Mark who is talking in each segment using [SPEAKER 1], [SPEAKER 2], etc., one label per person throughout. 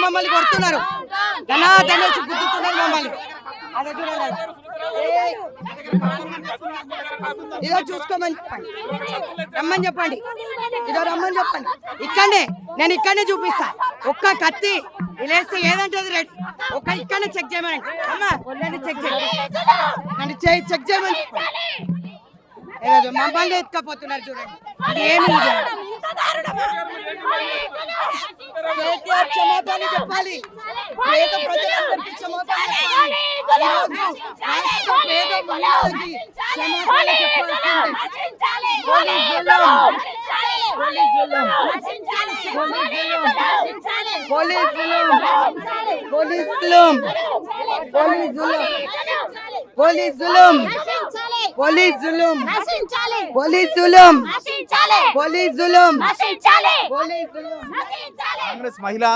[SPEAKER 1] మమ్మల్ని కొడుతున్నారు, ధనాధనేసి గుద్దుతున్నారు మమ్మల్ని. అదే చూడండి, ఇదో చూసుకోమని చెప్పండి, రమ్మని చెప్పండి, ఇదో రమ్మని చెప్పండి. నేను ఇక్కడనే చూపిస్తా. ఒక్క కత్తి ఇలేస్తే ఏదంటే అది రెడీ. ఒక్క ఇక్కడనే చెక్ చేయమని అమ్మా, చెక్ చేయండి, చెక్ చేయమని చెప్పండి. మమ్మల్ని ఎత్తుకపోతున్నారు చూడండి. ఏమి క్షమాపణ చెప్పాలి, పేద ప్రజలందరికీ క్షమాపణ చెప్పాలి. పేద మహిళలకి క్షమాపణ
[SPEAKER 2] కాంగ్రెస్ మహిళా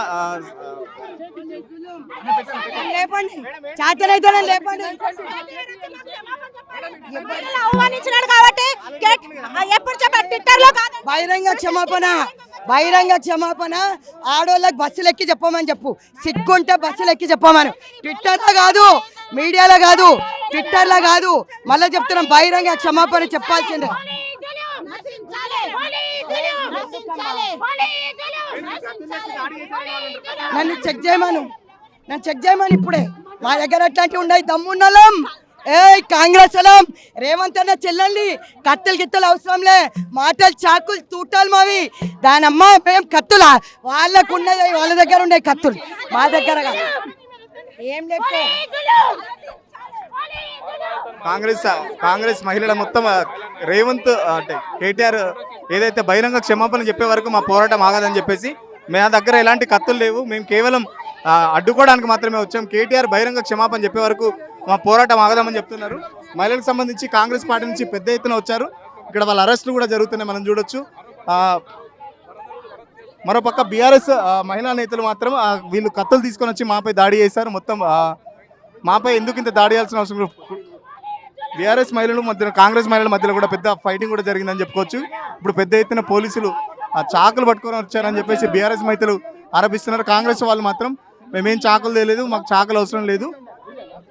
[SPEAKER 1] లేపండి, చాతనైతే లేపండి.
[SPEAKER 3] అవమానించినాడు కాబట్టి ఎప్పుడు చెప్పారు ట్విట్టర్ లో
[SPEAKER 1] బహిరంగ క్షమాపణ ఆడోళ్ళకి బస్సులు ఎక్కి చెప్పమని చెప్పు. సిగ్గుంటే బస్సులు ఎక్కి చెప్పమని. ట్విట్టర్లో కాదు, మీడియాలో కాదు, ట్విట్టర్లో కాదు, మళ్ళీ చెప్తున్నాం, బహిరంగ క్షమాపణ చెప్పాల్సిందే. నన్ను చెక్ చేయమని ఇప్పుడే. మా దగ్గర అట్లాంటివి ఉన్నాయి, దమ్మున్నలం. కాంగ్రెస్ అలం రేవంత్ అన్న చెల్లండి, కత్తులు అవసరంలే, మాటలు చాకులు తూటాలు మావి. దానమ్మ మేము కత్తులా, వాళ్ళకు ఉన్నది, వాళ్ళ దగ్గర ఉండే కత్తులు, మా దగ్గర కాదు. ఏం లేదు.
[SPEAKER 2] కాంగ్రెస్ మహిళల మొత్తం రేవంత్ అంటే కేటీఆర్ ఏదైతే బహిరంగ క్షమాపణ చెప్పే వరకు మా పోరాటం ఆగదని చెప్పేసి, మా దగ్గర ఎలాంటి కత్తులు లేవు, మేము కేవలం అడ్డుకోవడానికి మాత్రమే వచ్చాం, కేటీఆర్ బహిరంగ క్షమాపణ చెప్పే వరకు మా పోరాటం ఆగదామని చెప్తున్నారు. మహిళలకు సంబంధించి కాంగ్రెస్ పార్టీ నుంచి పెద్ద ఎత్తున వచ్చారు. ఇక్కడ వాళ్ళ అరెస్టులు కూడా జరుగుతున్నాయి, మనం చూడొచ్చు. మరోపక్క బీఆర్ఎస్ మహిళా నేతలు మాత్రం వీళ్ళు కత్తులు తీసుకొని వచ్చి మాపై దాడి చేశారు. మొత్తం మాపై ఎందుకు ఇంత దాడి చేయాల్సిన అవసరం, బీఆర్ఎస్ మహిళలు మధ్య కాంగ్రెస్ మహిళల మధ్యలో కూడా పెద్ద ఫైటింగ్ కూడా జరిగిందని చెప్పుకోవచ్చు. ఇప్పుడు పెద్ద ఎత్తున పోలీసులు చాకులు పట్టుకొని వచ్చారని చెప్పేసి బీఆర్ఎస్ మహిళలు ఆరోపిస్తున్నారు. కాంగ్రెస్ వాళ్ళు మాత్రం మేమేం చాకులు తెలియదు, మాకు చాకులు అవసరం లేదు,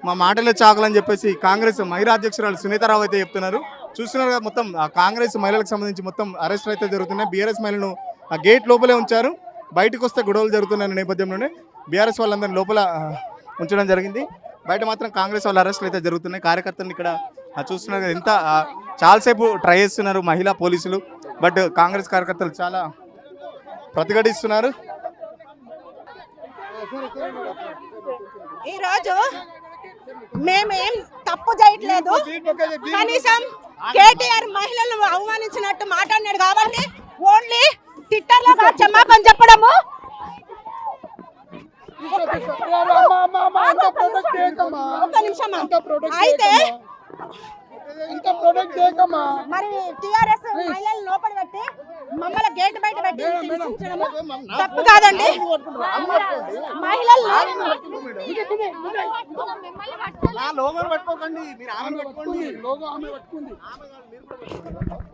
[SPEAKER 2] మా మాటలే చాకులు అని చెప్పేసి కాంగ్రెస్ మహిళా అధ్యక్షురాలు సునీతారావు అయితే చెప్తున్నారు. చూస్తున్నారు కదా, మొత్తం కాంగ్రెస్ మహిళలకు సంబంధించి మొత్తం అరెస్టులు అయితే జరుగుతున్నాయి. బీఆర్ఎస్ మహిళలను ఆ గేట్ లోపలే ఉంచారు, బయటకు వస్తే గొడవలు జరుగుతున్న నేపథ్యంలోనే బీఆర్ఎస్ వాళ్ళందరినీ లోపల ఉంచడం జరిగింది. బయట మాత్రం కాంగ్రెస్ వాళ్ళ అరెస్టులు అయితే జరుగుతున్నాయి. కార్యకర్తలు ఇక్కడ చూస్తున్నారు కదా, ఎంత చాలాసేపు ట్రై చేస్తున్నారు మహిళా పోలీసులు, బట్ కాంగ్రెస్ కార్యకర్తలు చాలా ప్రతిఘటిస్తున్నారు.
[SPEAKER 3] ఈరోజు మేమేం తప్పు చేయట్లేదు, కనీసం కేటీఆర్ మహిళలను అవమానించినట్టు మాట్లాడినాడు కాబట్టి ఓన్లీ ట్విట్టర్ లో క్షమాపణ చెప్పడము. ఒక్క నిమిషం అయితే మరి టిఆర్ఎస్ మహిళలు లోపల పెట్టి మమ్మల్ని గేట్ బయట పెట్టి తప్పు కాదండి. మహిళలు